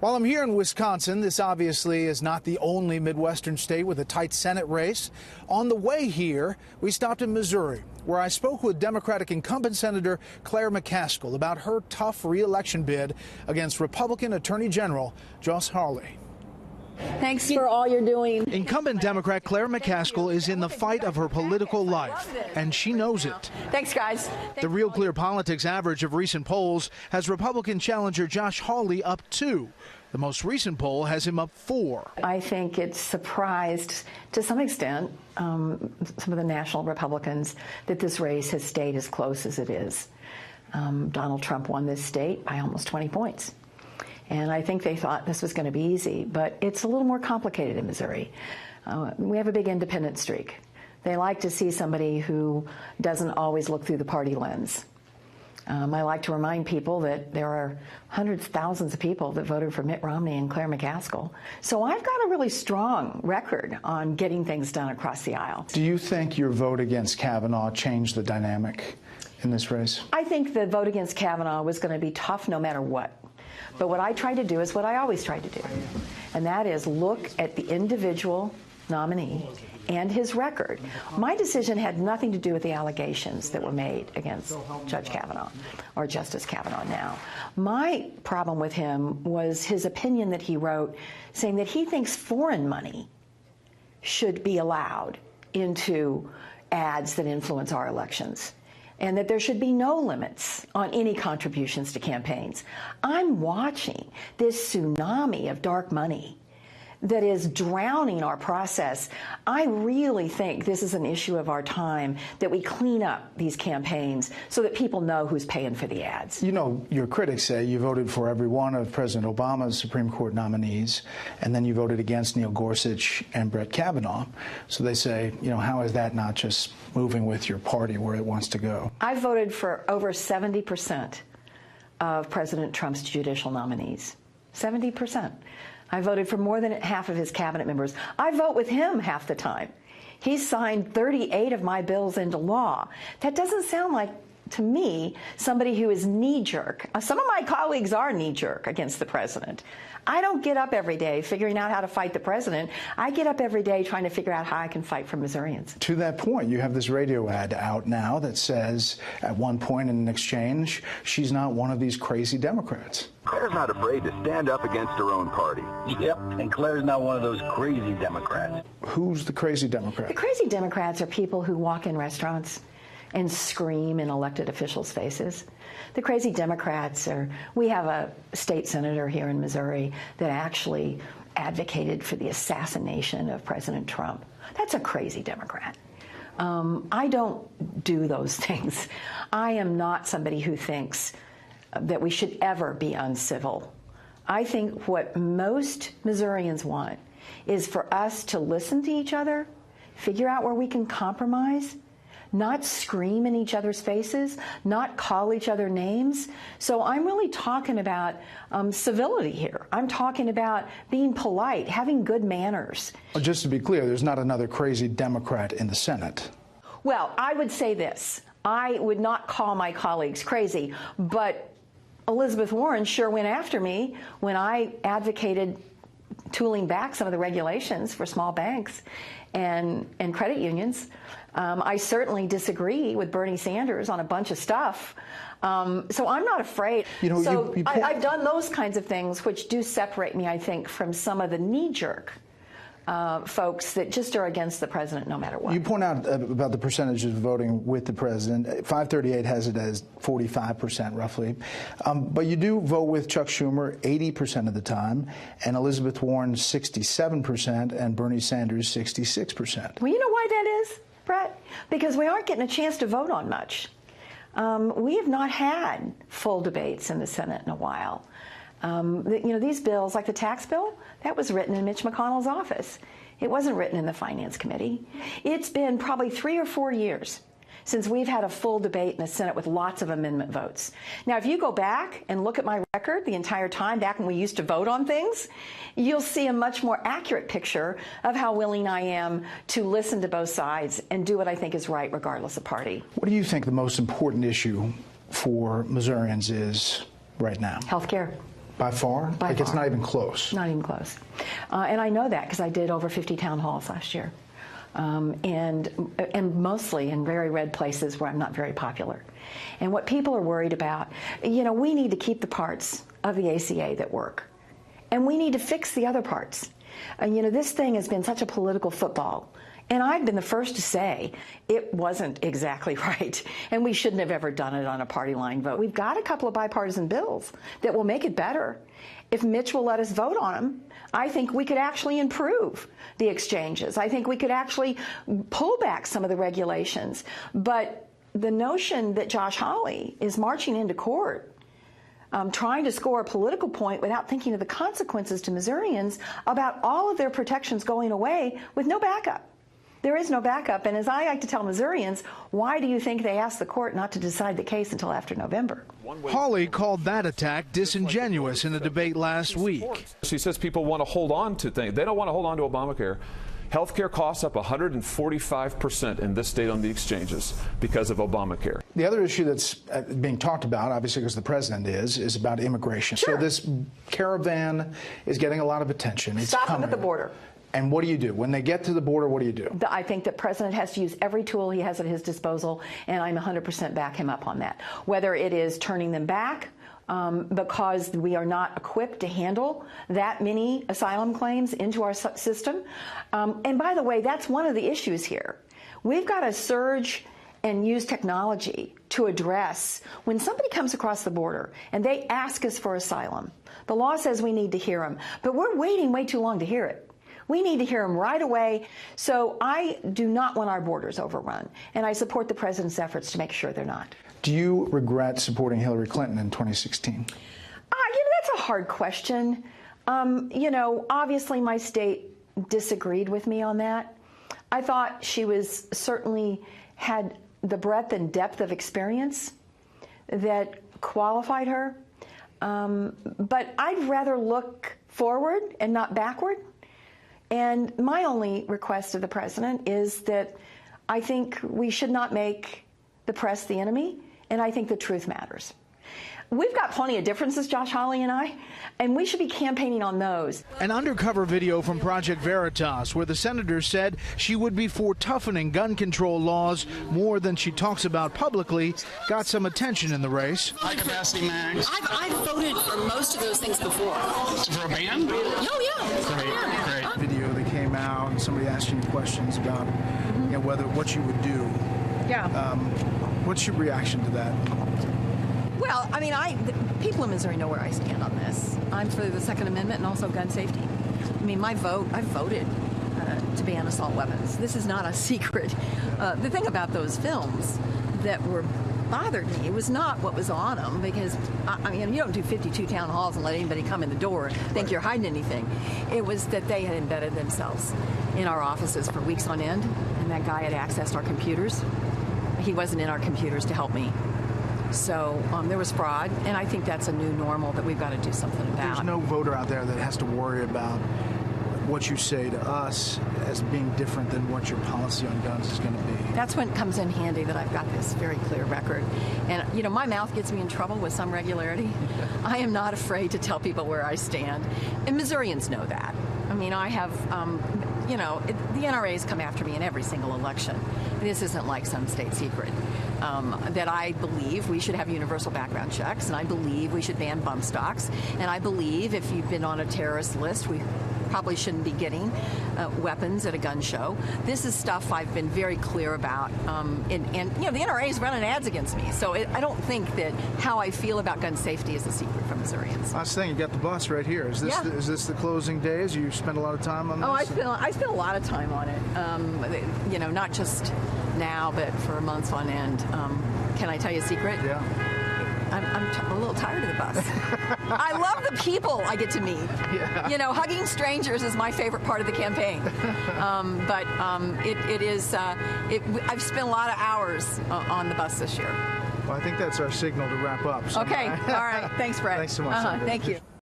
While I'm here in Wisconsin, this obviously is not the only Midwestern state with a tight Senate race. On the way here, we stopped in Missouri, where I spoke with Democratic incumbent Senator Claire McCaskill about her tough re-election bid against Republican Attorney General Josh Hawley. Thanks for all you're doing. Incumbent Democrat Claire McCaskill is in the fight of her political life, and she knows it. Thanks, guys. The Real Clear Politics average of recent polls has Republican challenger Josh Hawley up 2. The most recent poll has him up 4. I think it's surprised, to some extent, some of the national Republicans that this race has stayed as close as it is. Donald Trump won this state by almost 20 points. And I think they thought this was going to be easy, but it's a little more complicated in Missouri. We have a big independent streak. They like to see somebody who doesn't always look through the party lens. I like to remind people that there are hundreds, thousands of people that voted for Mitt Romney and Claire McCaskill. So I've got a really strong record on getting things done across the aisle. Do you think your vote against Kavanaugh changed the dynamic in this race? I think the vote against Kavanaugh was going to be tough no matter what. But what I tried to do is what I always tried to do, and that is look at the individual nominee and his record. My decision had nothing to do with the allegations that were made against Judge Kavanaugh, or Justice Kavanaugh now. My problem with him was his opinion that he wrote saying that he thinks foreign money should be allowed into ads that influence our elections, and that there should be no limits on any contributions to campaigns. I'm watching this tsunami of dark money that is drowning our process. I really think this is an issue of our time, that we clean up these campaigns so that people know who's paying for the ads. You know, your critics say you voted for every one of President Obama's Supreme Court nominees, and then you voted against Neil Gorsuch and Brett Kavanaugh. So they say, you know, how is that not just moving with your party where it wants to go? I voted for over 70% of President Trump's judicial nominees. 70%. I voted for more than half of his cabinet members. I vote with him half the time. He signed 38 of my bills into law. That doesn't sound like, to me, somebody who is knee-jerk. Some of my colleagues are knee-jerk against the president. I don't get up every day figuring out how to fight the president. I get up every day trying to figure out how I can fight for Missourians. To that point, you have this radio ad out now that says, at one point in an exchange, she's not one of these crazy Democrats. Claire's not afraid to stand up against her own party. Yep, and Claire's not one of those crazy Democrats. Who's the crazy Democrat? The crazy Democrats are people who walk in restaurants and scream in elected officials' faces. The crazy Democrats are, we have a state senator here in Missouri that actually advocated for the assassination of President Trump. That's a crazy Democrat. I don't do those things. I am not somebody who thinks that we should ever be uncivil. I think what most Missourians want is for us to listen to each other, figure out where we can compromise, not scream in each other's faces, not call each other names. So I'm really talking about civility here. I'm talking about being polite, having good manners. Well, just to be clear, there's not another crazy Democrat in the Senate. Well, I would say this. I would not call my colleagues crazy, but Elizabeth Warren sure went after me when I advocated tooling back some of the regulations for small banks and credit unions. I certainly disagree with Bernie Sanders on a bunch of stuff. So I'm not afraid. You know, I've done those kinds of things, which do separate me, I think, from some of the knee-jerk folks that just are against the president no matter what. You point out about the percentages of voting with the president. 538 has it as 45% roughly. But you do vote with Chuck Schumer 80% of the time, and Elizabeth Warren 67%, and Bernie Sanders 66%. Well, you know why that is, Brett? Because we aren't getting a chance to vote on much. We have not had full debates in the Senate in a while. You know, these bills, like the tax bill, that was written in Mitch McConnell's office. It wasn't written in the Finance Committee. It's been probably 3 or 4 years since we've had a full debate in the Senate with lots of amendment votes. Now, if you go back and look at my record the entire time, back when we used to vote on things, you'll see a much more accurate picture of how willing I am to listen to both sides and do what I think is right, regardless of party. What do you think the most important issue for Missourians is right now? Health care. By far? By like far. It's not even close? Not even close. And I know that because I did over 50 town halls last year. And mostly in very red places where I'm not very popular. And what people are worried about, you know, we need to keep the parts of the ACA that work. And we need to fix the other parts. You know, this thing has been such a political football. And I've been the first to say it wasn't exactly right. And we shouldn't have ever done it on a party line vote. We've got a couple of bipartisan bills that will make it better. If Mitch will let us vote on them, I think we could actually improve the exchanges. I think we could actually pull back some of the regulations. But the notion that Josh Hawley is marching into court trying to score a political point without thinking of the consequences to Missourians about all of their protections going away with no backup. There is no backup, and as I like to tell Missourians, why do you think they asked the court not to decide the case until after November? Hawley called that attack disingenuous in a debate last week. She says people want to hold on to things. They don't want to hold on to Obamacare. Healthcare costs up 145% in this state on the exchanges because of Obamacare. The other issue that's being talked about, obviously because the president is about immigration. Sure. So this caravan is getting a lot of attention. It's Stop coming. them at the border. And what do you do? When they get to the border, what do you do? I think the president has to use every tool he has at his disposal, and I'm 100% back him up on that. Whether it is turning them back because we are not equipped to handle that many asylum claims into our system. And by the way, that's one of the issues here. We've got to surge and use technology to address when somebody comes across the border and they ask us for asylum. The law says we need to hear them, but we're waiting way too long to hear it. We need to hear them right away. So I do not want our borders overrun, and I support the president's efforts to make sure they're not. Do you regret supporting Hillary Clinton in 2016? You know, that's a hard question. You know, obviously my state disagreed with me on that. I thought she was certainly had the breadth and depth of experience that qualified her. But I'd rather look forward and not backward. And my only request of the president is that I think we should not make the press the enemy, and I think the truth matters. We've got plenty of differences, Josh Hawley and I, and we should be campaigning on those. An undercover video from Project Veritas where the senator said she would be for toughening gun control laws more than she talks about publicly got some attention in the race. High capacity mags. I've voted for most of those things before. For a ban? Oh, yeah. Great, Yeah. great. Video that came out and somebody asked you questions about you know, what you would do. Yeah. What's your reaction to that? Well, I mean, people in Missouri know where I stand on this. I'm for the Second Amendment and also gun safety. I mean, I voted to ban assault weapons. This is not a secret. The thing about those films that bothered me was not what was on them, because I mean, you don't do 52 town halls and let anybody come in the door and think you're hiding anything. It was that they had embedded themselves in our offices for weeks on end, and that guy had accessed our computers. He wasn't in our computers to help me. So there was fraud, and I think that's a new normal that we've got to do something about. There's no voter out there that has to worry about what you say to us as being different than what your policy on guns is going to be. That's when it comes in handy that I've got this very clear record. And, you know, my mouth gets me in trouble with some regularity. I am not afraid to tell people where I stand. And Missourians know that. I mean, I have, you know, the NRA's come after me in every single election. This isn't like some state secret. That I believe we should have universal background checks, and I believe we should ban bump stocks, and I believe if you've been on a terrorist list, we probably shouldn't be getting weapons at a gun show. This is stuff I've been very clear about, and you know, the NRA is running ads against me, so I don't think that how I feel about gun safety is a secret from Missourians. Last thing, you got the bus right here. Is this is this the closing days? You spend a lot of time on this? Oh, I spent a lot of time on it. You know, not just now, but for months on end. Can I tell you a secret? Yeah. I'm a little tired of the bus. I love the people I get to meet. Yeah. You know, hugging strangers is my favorite part of the campaign. But it is. I've spent a lot of hours on the bus this year. Well, I think that's our signal to wrap up. So Okay. All right. Thanks, Brett. Thanks so much. Thank you.